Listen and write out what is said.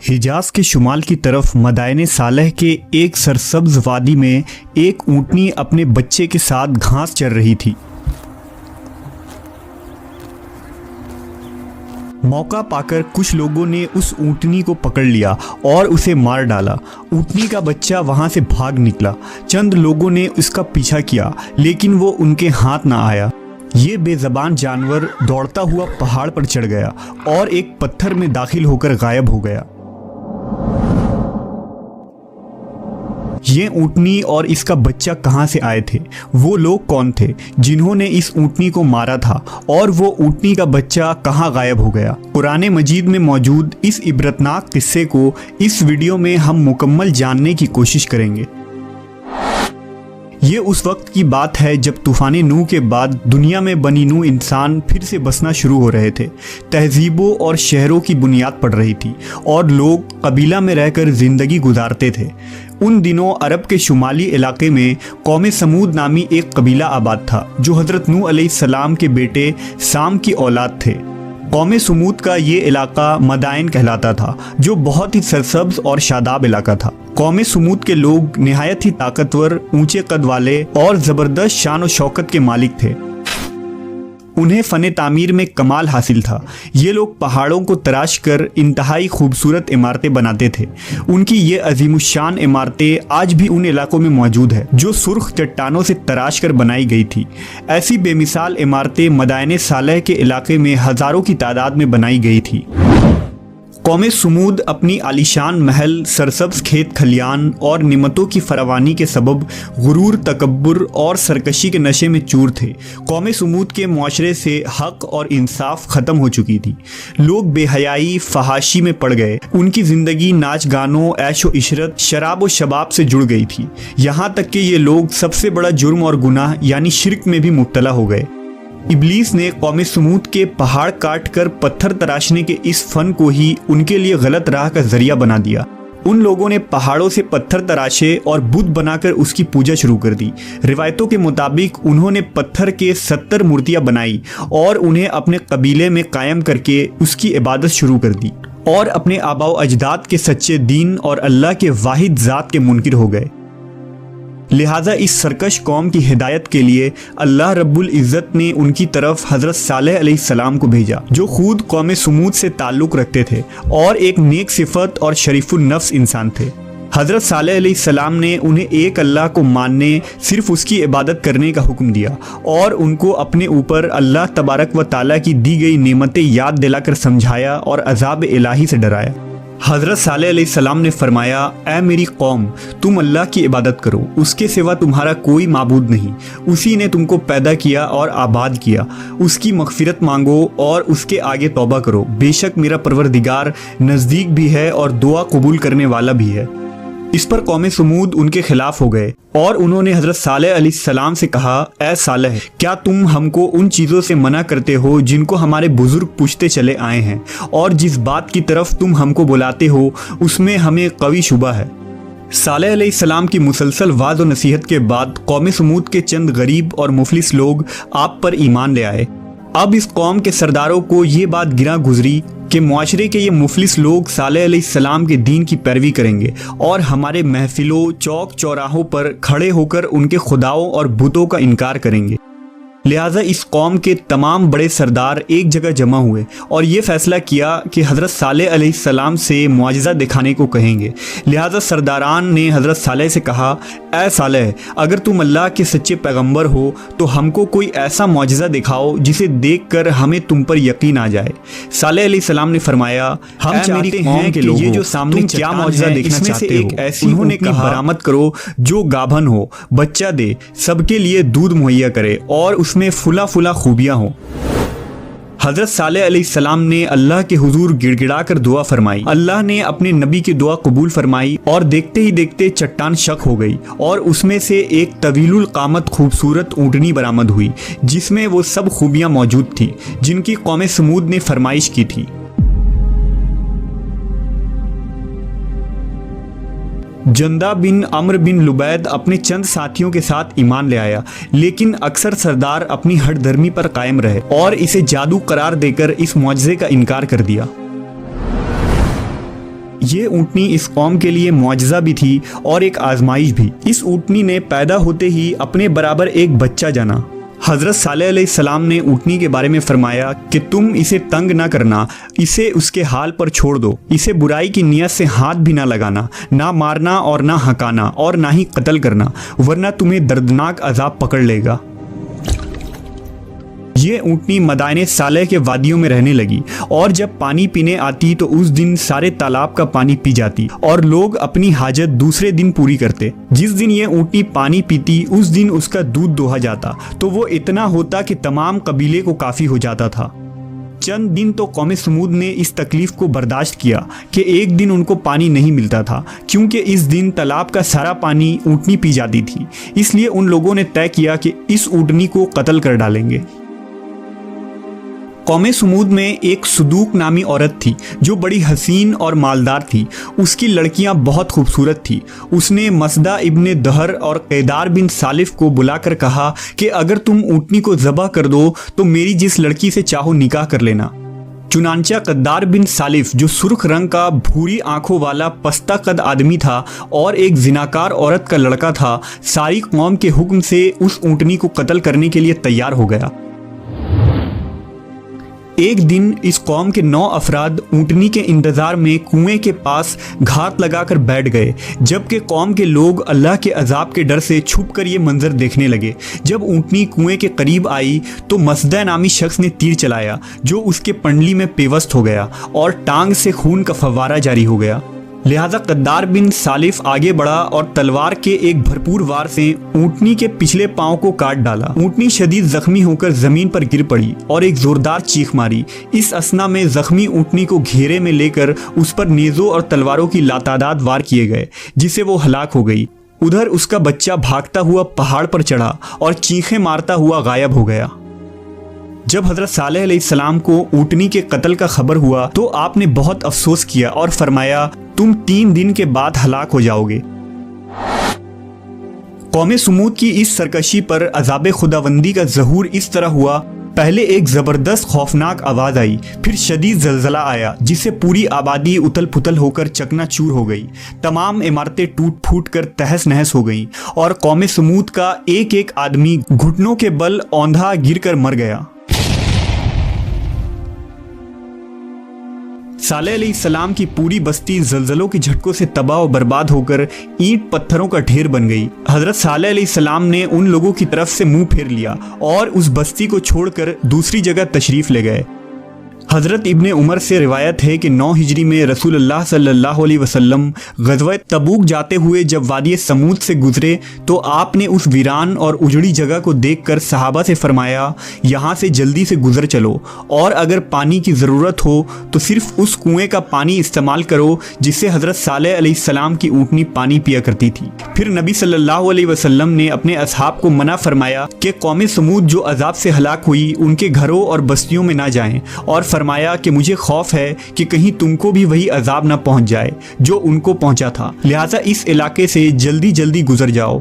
हिजाज के शुमाल की तरफ मदायने सालेह के एक सरसब्ज वादी में एक ऊँटनी अपने बच्चे के साथ घास चर रही थी। मौका पाकर कुछ लोगों ने उस ऊँटनी को पकड़ लिया और उसे मार डाला। ऊँटनी का बच्चा वहां से भाग निकला। चंद लोगों ने उसका पीछा किया, लेकिन वो उनके हाथ ना आया। ये बेज़बान जानवर दौड़ता हुआ पहाड़ पर चढ़ गया और एक पत्थर में दाखिल होकर गायब हो गया। ये ऊँटनी और इसका बच्चा कहाँ से आए थे? वो लोग कौन थे जिन्होंने इस ऊँटनी को मारा था? और वो ऊँटनी का बच्चा कहाँ गायब हो गया? कुरान मजीद में मौजूद इस इबरतनाक किस्से को इस वीडियो में हम मुकम्मल जानने की कोशिश करेंगे। ये उस वक्त की बात है जब तूफ़ान नूह के बाद दुनिया में बनी नूह इंसान फिर से बसना शुरू हो रहे थे। तहजीबों और शहरों की बुनियाद पड़ रही थी और लोग कबीला में रहकर ज़िंदगी गुजारते थे। उन दिनों अरब के शुमाली इलाके में कौम समूद नामी एक कबीला आबाद था जो हज़रत नूह अलैहिस्सलाम के बेटे साम की औलाद थे। कौम समूद का ये इलाका मदायन कहलाता था जो बहुत ही सरसब्ज और शादाब इलाका था। कौम समूद के लोग निहायत ही ताकतवर, ऊंचे कद वाले और ज़बरदस्त शान व शौकत के मालिक थे। उन्हें फ़न तामीर में कमाल हासिल था। ये लोग पहाड़ों को तराश कर इंतहाई खूबसूरत इमारतें बनाते थे। उनकी ये अजीमुशान इमारतें आज भी उन इलाकों में मौजूद है जो सुर्ख चट्टानों से तराश कर बनाई गई थी। ऐसी बेमिसाल इमारतें मदायने सालेह के इलाके में हज़ारों की तादाद में बनाई गई थी। कौम समूद अपनी आलीशान महल, सरसब्ज खेत खलियान और निमतों की फरावानी के सबब गुरूर, तकब्बुर और सरकशी के नशे में चूर थे। कौम समूद के मुआशरे से हक और इंसाफ ख़त्म हो चुकी थी। लोग बेहयाई, फहाशी में पड़ गए। उनकी ज़िंदगी नाच गानों, ऐशो इशरत, शराब व शबाब से जुड़ गई थी। यहाँ तक कि ये लोग सबसे बड़ा जुर्म और गुनाह यानी शिर्क में भी मुब्तला हो गए। इब्लीस ने कौम समूद के पहाड़ काट कर पत्थर तराशने के इस फन को ही उनके लिए गलत राह का जरिया बना दिया। उन लोगों ने पहाड़ों से पत्थर तराशे और बुत बनाकर उसकी पूजा शुरू कर दी। रिवायतों के मुताबिक उन्होंने पत्थर के 70 मूर्तियां बनाई और उन्हें अपने कबीले में कायम करके उसकी इबादत शुरू कर दी और अपने आबाओ अजदाद के सच्चे दीन और अल्लाह के वाहिद ज़ात के मुनकिर हो गए। लिहाजा इस सरकश कौम की हिदायत के लिए अल्लाह रब्बुल इज़्ज़त ने उनकी तरफ हज़रत सालेह अलैहिस्सलाम को भेजा जो खुद कौम समूद से ताल्लुक़ रखते थे और एक नेक सिफत और शरीफुल नफ्स इंसान थे। हज़रत सालेह अलैहिस्सलाम ने उन्हें एक अल्लाह को मानने, सिर्फ उसकी इबादत करने का हुक्म दिया और उनको अपने ऊपर अल्लाह तबारक व ताला की दी गई नेमतें याद दिलाकर समझाया और अज़ाब इलाही से डराया। हज़रत सालेह अलैहिस्सलाम ने फरमाया, ऐ मेरी कौम, तुम अल्लाह की इबादत करो, उसके सिवा तुम्हारा कोई माबूद नहीं। उसी ने तुमको पैदा किया और आबाद किया। उसकी मग़फ़िरत मांगो और उसके आगे तौबा करो। बेशक मेरा परवरदिगार नज़दीक भी है और दुआ कबूल करने वाला भी है। इस पर कौम समूद उनके खिलाफ हो गए और उन्होंने हज़रत सालेह अलैहिस्सलाम से कहा, ऐ सालेह, क्या तुम हमको उन चीज़ों से मना करते हो जिनको हमारे बुज़ुर्ग पूछते चले आए हैं, और जिस बात की तरफ तुम हमको बुलाते हो उसमें हमें कवी शुबा है। सालेह अलैहिस्सलाम की मुसलसल वाज़ व नसीहत के बाद कौम समूद के चंद गरीब और मुफलिस लोग आप पर ईमान ले आए। अब इस कौम के सरदारों को ये बात गिरा गुजरी कि मुआशरे के ये मुफलिस लोग सालेह अलैहिस्सलाम के दीन की पैरवी करेंगे और हमारे महफिलों, चौक चौराहों पर खड़े होकर उनके खुदाओं और बुतों का इनकार करेंगे। लिहाजा इस कौम के तमाम बड़े सरदार एक जगह जमा हुए और ये फ़ैसला किया कि हज़रत सालेह अलैहिस्सलाम से मुआजिज़ा दिखाने को कहेंगे। लिहाजा सरदारान ने हज़रत सालेह से कहा, ऐ सालेह, अगर तुम अल्लाह के सच्चे पैगंबर हो तो हमको कोई ऐसा मुआजिज़ा दिखाओ जिसे देखकर हमें तुम पर यकीन आ जाए। सालेह अलैहिस्सलाम ने फरमाया, हम चाहते हैं कि ये जो सामने क्या मुआजिज़ा देखना चाहते हो, ऐसी उन्होंने कहा, बरामद करो जो गाभन हो, बच्चा दे, सबके लिए दूध मुहैया करे और उसमें फुला फुला खूबियां हो। हज़रत सालेह अलैहिस्सलाम ने अल्लाह के हुजूर गिड़गिड़ा कर दुआ फरमाई। अल्लाह ने अपने नबी की दुआ कबूल फरमाई और देखते ही देखते चट्टान शक हो गई और उसमें से एक तवीलुल कामत खूबसूरत ऊँटनी बरामद हुई जिसमें वो सब खूबियां मौजूद थी जिनकी कौम समूद ने फरमाइश की थी। जंदा बिन अम्र बिन लुबैद अपने चंद साथियों के साथ ईमान ले आया, लेकिन अक्सर सरदार अपनी हठधर्मी पर कायम रहे और इसे जादू करार देकर इस मुआजिज़े का इनकार कर दिया। یہ اونٹنی اس قوم کے لیے معجزہ بھی تھی اور ایک آزمائش بھی۔ اس اونٹنی نے پیدا ہوتے ہی اپنے برابر ایک بچہ جنا۔ حضرت صالح علیہ السلام نے اونٹنی کے بارے میں فرمایا کہ تم اسے تنگ نہ کرنا، اسے اس کے حال پر چھوڑ دو، اسے برائی کی نیت سے ہاتھ بھی نہ لگانا، نہ مارنا اور نہ ہکانا اور نہ ہی قتل کرنا، ورنہ تمہیں دردناک عذاب پکڑ لے گا۔ یہ اونٹنی مدائن صالح کے وادیوں میں رہنے لگی اور جب پانی پینے آتی تو اس دن سارے تالاب کا پانی پی جاتی اور لوگ اپنی حاجت دوسرے دن پوری کرتے۔ جس دن یہ اونٹنی پانی پیتی اس دن اس کا دودھ دوہا جاتا تو وہ اتنا ہوتا کہ تمام قبیلے کو کافی ہو جاتا تھا۔ چند دن تو قوم سمود نے اس تکلیف کو برداشت کیا کہ ایک دن ان کو پانی نہیں ملتا تھا، کیونکہ اس دن تالاب کا سارا پانی اونٹنی پی جاتی تھی۔ اس لیے ان لوگوں نے طے کیا کہ اس اونٹنی کو قتل کر ڈالیں گے۔ قوم سمود میں ایک صدوق نامی عورت تھی جو بڑی حسین اور مالدار تھی۔ اس کی لڑکیاں بہت خوبصورت تھی۔ اس نے مسدہ ابن دہر اور قیدار بن سالف کو بلا کر کہا کہ اگر تم اونٹنی کو ذبح کر دو تو میری جس لڑکی سے چاہو نکاح کر لینا۔ چنانچہ قیدار بن سالف جو سرخ رنگ کا بھوری آنکھوں والا پستہ قد آدمی تھا اور ایک زناکار عورت کا لڑکا تھا، ساری قوم کے حکم سے اس اونٹنی کو قتل کرنے کے لیے تیار ہو گیا۔ ایک دن اس قوم کے 9 افراد اونٹنی کے انتظار میں کنویں کے پاس گھات لگا کر بیٹھ گئے، جبکہ قوم کے لوگ اللہ کے عذاب کے ڈر سے چھپ کر یہ منظر دیکھنے لگے۔ جب اونٹنی کنویں کے قریب آئی تو مسدہ نامی شخص نے تیر چلایا جو اس کے پنڈلی میں پیوست ہو گیا اور ٹانگ سے خون کا فوارہ جاری ہو گیا۔ لہذا قیدار بن سالف آگے بڑھا اور تلوار کے ایک بھرپور وار سے اونٹنی کے پچھلے پاؤں کو کاٹ ڈالا۔ اونٹنی شدید زخمی ہو کر زمین پر گر پڑی اور ایک زوردار چیخ ماری۔ اس اثنا میں زخمی اونٹنی کو گھیرے میں لے کر اس پر نیزوں اور تلواروں کی لاتعداد وار کیے گئے، جس سے وہ ہلاک ہو گئی۔ ادھر اس کا بچہ بھاگتا ہوا پہاڑ پر چڑھا اور چیخیں مارتا ہوا غائب ہو گیا۔ جب حضرت صالح علیہ السلام کو اونٹنی کے قتل کا خبر ہوا تو آپ نے بہت افسوس کیا اور فرمایا تم 3 دن کے بعد ہلاک ہو جاؤ گے۔ قوم سمود کی اس سرکشی پر عذاب خداوندی کا ظہور اس طرح ہوا، پہلے ایک زبردست خوفناک آواز آئی، پھر شدید زلزلہ آیا جس سے پوری آبادی اتل پتل ہو کر چکنا چور ہو گئی، تمام عمارتیں ٹوٹ پھوٹ کر تہس نہس ہو گئیں اور قوم سمود کا ایک ایک آدمی گھٹنوں کے بل اوندھا گر کر مر گیا۔ صالح علیہ السلام کی پوری بستی زلزلوں کے جھٹکوں سے تباہ و برباد ہو کر اینٹ پتھروں کا ڈھیر بن گئی۔ حضرت صالح علیہ السلام نے ان لوگوں کی طرف سے منہ پھیر لیا اور اس بستی کو چھوڑ کر دوسری جگہ تشریف لے گئے۔ حضرت ابن عمر سے روایت ہے کہ 9 ہجری میں رسول اللہ صلی اللہ علیہ وسلم غزوہ تبوک جاتے ہوئے جب وادی سمود سے گزرے تو آپ نے اس ویران اور اجڑی جگہ کو دیکھ کر صحابہ سے فرمایا یہاں سے جلدی سے گزر چلو اور اگر پانی کی ضرورت ہو تو صرف اس کنویں کا پانی استعمال کرو جس سے حضرت صالح علیہ السلام کی اونٹنی پانی پیا کرتی تھی۔ پھر نبی صلی اللہ علیہ وسلم نے اپنے اصحاب کو منع فرمایا کہ قوم سمود جو عذاب سے ہلاک ہوئی ان کے گھروں اور بستیوں میں نہ جائیں، اور فرمایا کہ مجھے خوف ہے کہ کہیں تم کو بھی وہی عذاب نہ پہنچ جائے جو ان کو پہنچا تھا، لہٰذا اس علاقے سے جلدی جلدی گزر جاؤ۔